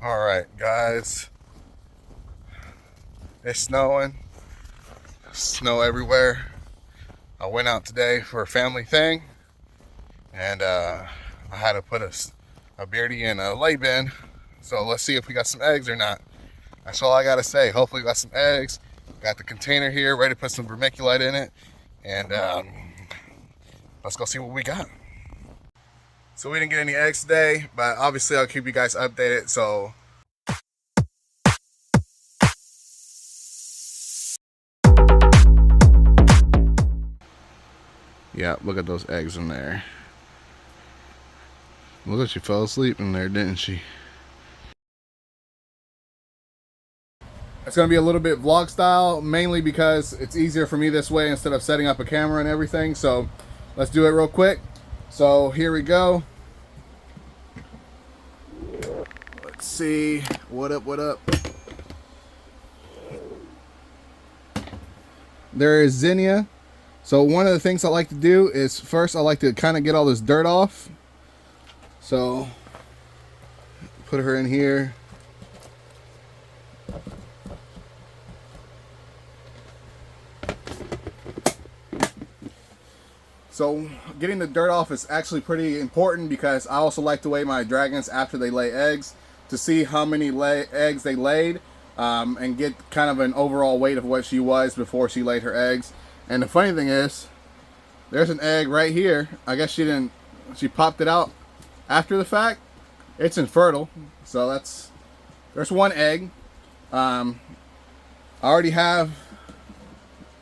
All right, guys. It's snowing. Snow everywhere. I went out today for a family thing, and I had to put a beardy in a lay bin. So let's see if we got some eggs or not. That's all I gotta say. Hopefully, we got some eggs. Got the container here, ready to put some vermiculite in it, and let's go see what we got. So we didn't get any eggs today, but obviously I'll keep you guys updated. So yeah, look at those eggs in there. Look, she fell asleep in there, didn't she? It's going to be a little bit vlog style, mainly because it's easier for me this way instead of setting up a camera and everything. So let's do it real quick. So here we go. Let's see. What up, what up? There is Zinnia. So one of the things I like to do is first I like to kind of get all this dirt off. So put her in here. So getting the dirt off is actually pretty important because I also like to weigh my dragons after they lay eggs to see how many eggs they laid and get kind of an overall weight of what she was before she laid her eggs. And the funny thing is, there's an egg right here. I guess she popped it out after the fact. It's infertile, so there's one egg. I already have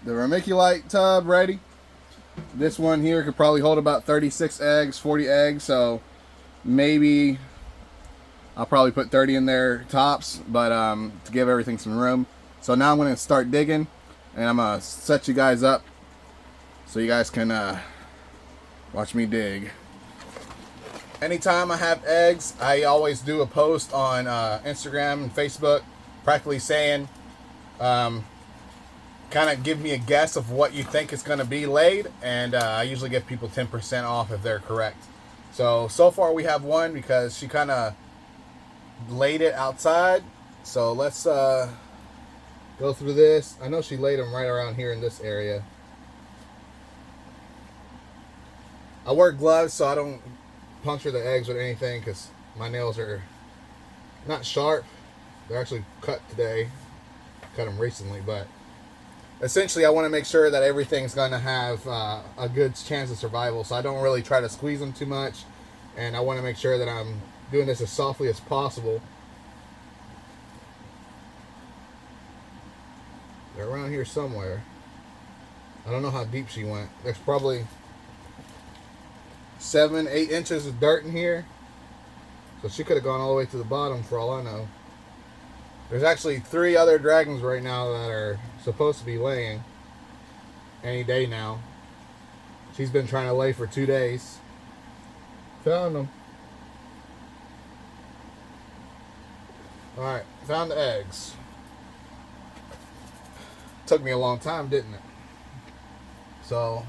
the vermiculite tub ready. This one here could probably hold about 36 eggs, 40 eggs, so maybe I'll probably put 30 in there tops, but to give everything some room. So now I'm going to start digging, and I'm going to set you guys up so you guys can watch me dig. Anytime I have eggs, I always do a post on Instagram and Facebook practically saying kind of give me a guess of what you think is going to be laid, and I usually give people 10% off if they're correct. So far we have one because she kind of laid it outside. So let's go through this. I know she laid them right around here in this area. I wear gloves so I don't puncture the eggs with anything because my nails are not sharp. They're actually cut today. Cut them recently, but essentially I want to make sure that everything's going to have a good chance of survival, so I don't really try to squeeze them too much, and I want to make sure that I'm doing this as softly as possible. They're around here somewhere. I don't know how deep she went. There's probably 7-8 inches of dirt in here, so she could have gone all the way to the bottom for all I know. There's actually 3 other dragons right now that are supposed to be laying any day now. She's been trying to lay for 2 days. Found them. Alright, found the eggs. Took me a long time, didn't it? So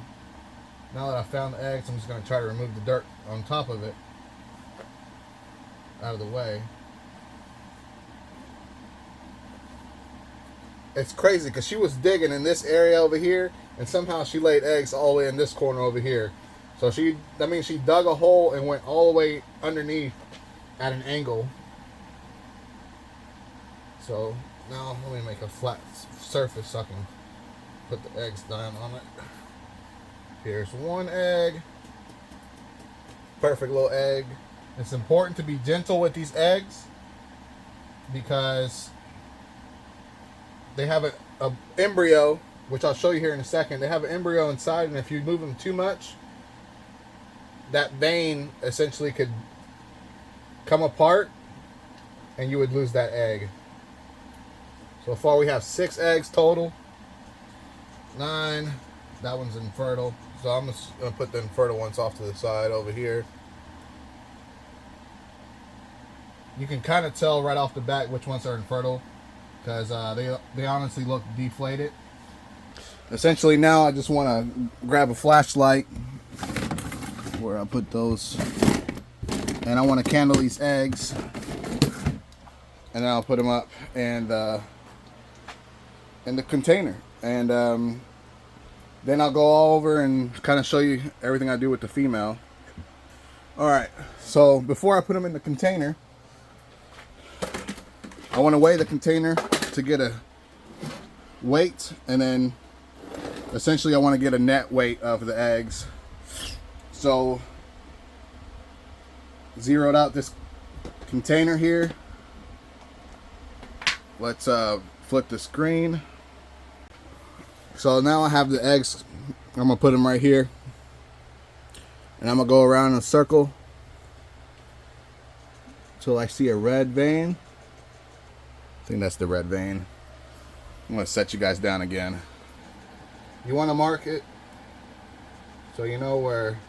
now that I found the eggs, I'm just going to try to remove the dirt on top of it out of the way. It's crazy because she was digging in this area over here, and somehow she laid eggs all the way in this corner over here. So that means she dug a hole and went all the way underneath at an angle. So now let me make a flat surface so I can put the eggs down on it. Here's one egg. Perfect little egg. It's important to be gentle with these eggs because they have an embryo, which I'll show you here in a second. They have an embryo inside, and if you move them too much, that vein essentially could come apart, and you would lose that egg. So far we have 6 eggs total. 9. That one's infertile. So I'm just going to put the infertile ones off to the side over here. You can kind of tell right off the bat which ones are infertile, because they honestly look deflated. Essentially now I just want to grab a flashlight where I put those, and I want to candle these eggs and then I'll put them up and in the container, and then I'll go all over and kind of show you everything I do with the female. Alright, so before I put them in the container, I want to weigh the container to get a weight, and then essentially I want to get a net weight of the eggs. So zeroed out this container here. Let's flip the screen. So now I have the eggs. I'm gonna put them right here, and I'm gonna go around in a circle till I see a red vein. I think that's the red vein. I'm gonna set you guys down again. You want to mark it so you know where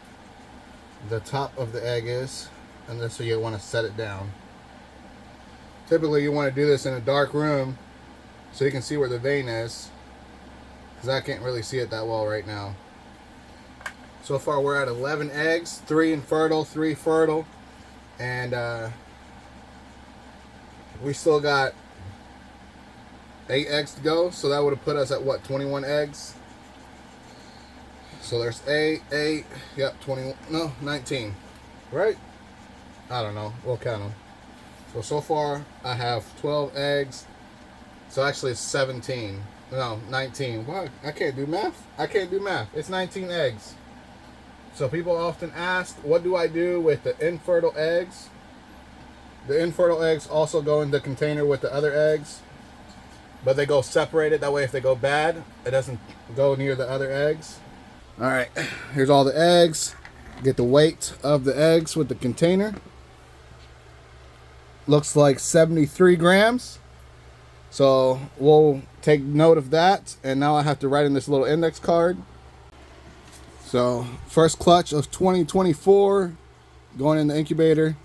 the top of the egg is, and then so you want to set it down. Typically you want to do this in a dark room so you can see where the vein is, because I can't really see it that well right now. So far we're at 11 eggs, 3 infertile, 3 fertile, and we still got 8 eggs to go, so that would have put us at what, 21 eggs? So there's 8, yep, 20, no, 19, right? I don't know, we'll count them. So far I have 12 eggs, so actually it's 17, no, 19. Wow, I can't do math. I can't do math. It's 19 eggs. So people often ask, what do I do with the infertile eggs? The infertile eggs also go in the container with the other eggs, but they go separated. That way if they go bad, it doesn't go near the other eggs. All right, here's all the eggs. Get the weight of the eggs with the container. Looks like 73 grams. So we'll take note of that. And now I have to write in this little index card. So first clutch of 2024 going in the incubator.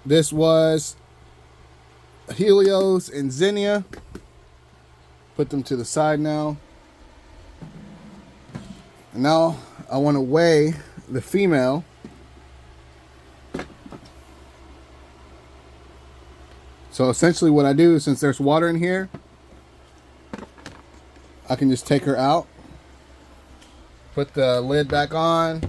This was Helios and Xenia. Put them to the side now. And now I want to weigh the female. So essentially what I do, since there's water in here, I can just take her out, put the lid back on,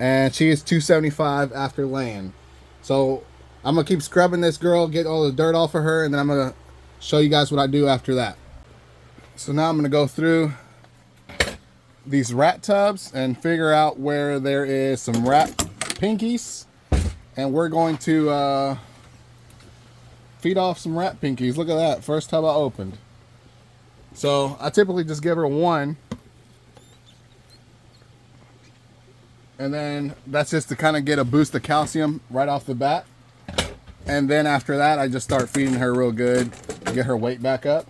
and she is 275 after laying. So I'm going to keep scrubbing this girl, get all the dirt off of her, and then I'm going to show you guys what I do after that. So now I'm going to go through these rat tubs and figure out where there is some rat pinkies, and we're going to feed off some rat pinkies. Look at that, first tub I opened. So I typically just give her one, and then that's just to kind of get a boost of calcium right off the bat. And then after that I just start feeding her real good, get her weight back up.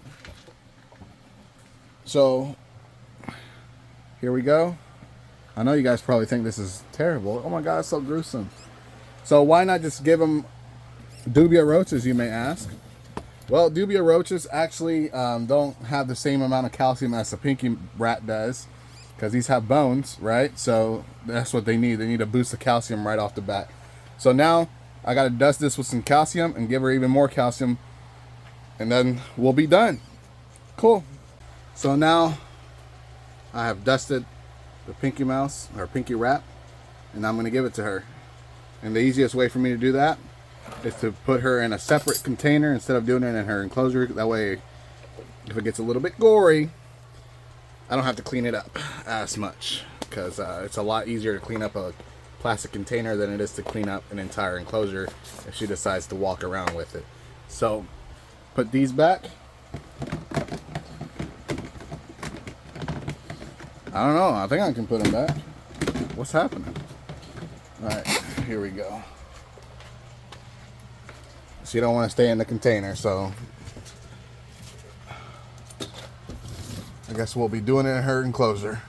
So here we go. I know you guys probably think this is terrible. Oh my god, it's so gruesome. So why not just give them dubia roaches, you may ask? Well, dubia roaches actually don't have the same amount of calcium as a pinky rat does, because these have bones, right? So that's what they need. They need a boost of calcium right off the bat. So now I got to dust this with some calcium and give her even more calcium, and then we'll be done. Cool. So now I have dusted the pinky mouse, or pinky rat, and I'm going to give it to her. And the easiest way for me to do that is to put her in a separate container instead of doing it in her enclosure. That way, if it gets a little bit gory, I don't have to clean it up as much, because it's a lot easier to clean up a plastic container than it is to clean up an entire enclosure if she decides to walk around with it. So put these back. I don't know, I think I can put them back. What's happening? Alright, here we go. She don't want to stay in the container, so I guess we'll be doing it in her enclosure.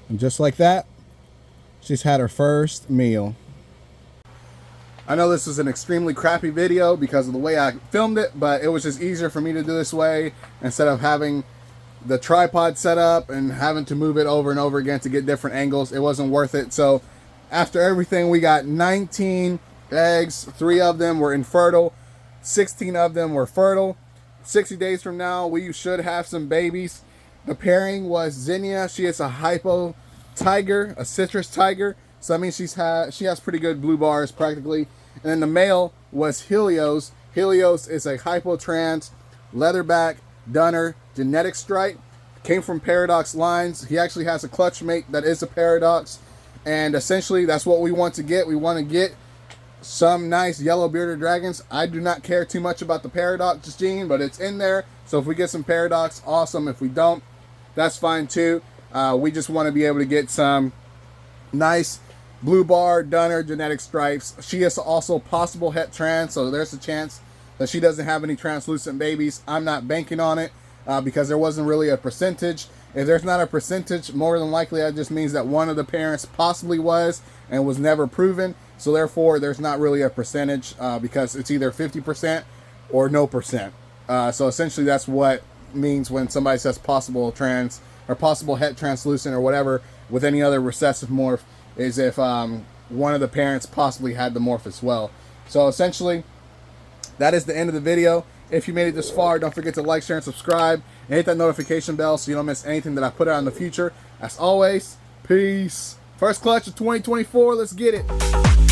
And just like that, she's had her first meal. I know this is an extremely crappy video because of the way I filmed it, but it was just easier for me to do this way instead of having the tripod setup and having to move it over and over again to get different angles, it wasn't worth it. So after everything, we got 19 eggs. 3 of them were infertile. 16 of them were fertile. 60 days from now, we should have some babies. The pairing was Zinnia. She is a hypo tiger, a citrus tiger. So that means she has pretty good blue bars practically. And then the male was Helios. Helios is a hypotrans leatherback Dunner genetic stripe. Came from Paradox lines. He actually has a clutch mate that is a Paradox. And essentially that's what we want to get. We want to get some nice yellow bearded dragons. I do not care too much about the Paradox gene, but it's in there. So if we get some Paradox, awesome. If we don't, that's fine too. We just want to be able to get some nice blue bar Dunner genetic stripes. She is also possible het trans, so there's a chance that she doesn't have any translucent babies. I'm not banking on it because there wasn't really a percentage. If there's not a percentage, more than likely that just means that one of the parents possibly was and was never proven. So therefore, there's not really a percentage because it's either 50% or no percent. So essentially, that's what means when somebody says possible trans or possible het translucent or whatever with any other recessive morph, is if one of the parents possibly had the morph as well. So essentially, that is the end of the video. If you made it this far, don't forget to like, share, and subscribe, and hit that notification bell so you don't miss anything that I put out in the future. As always, peace. First clutch of 2024, let's get it.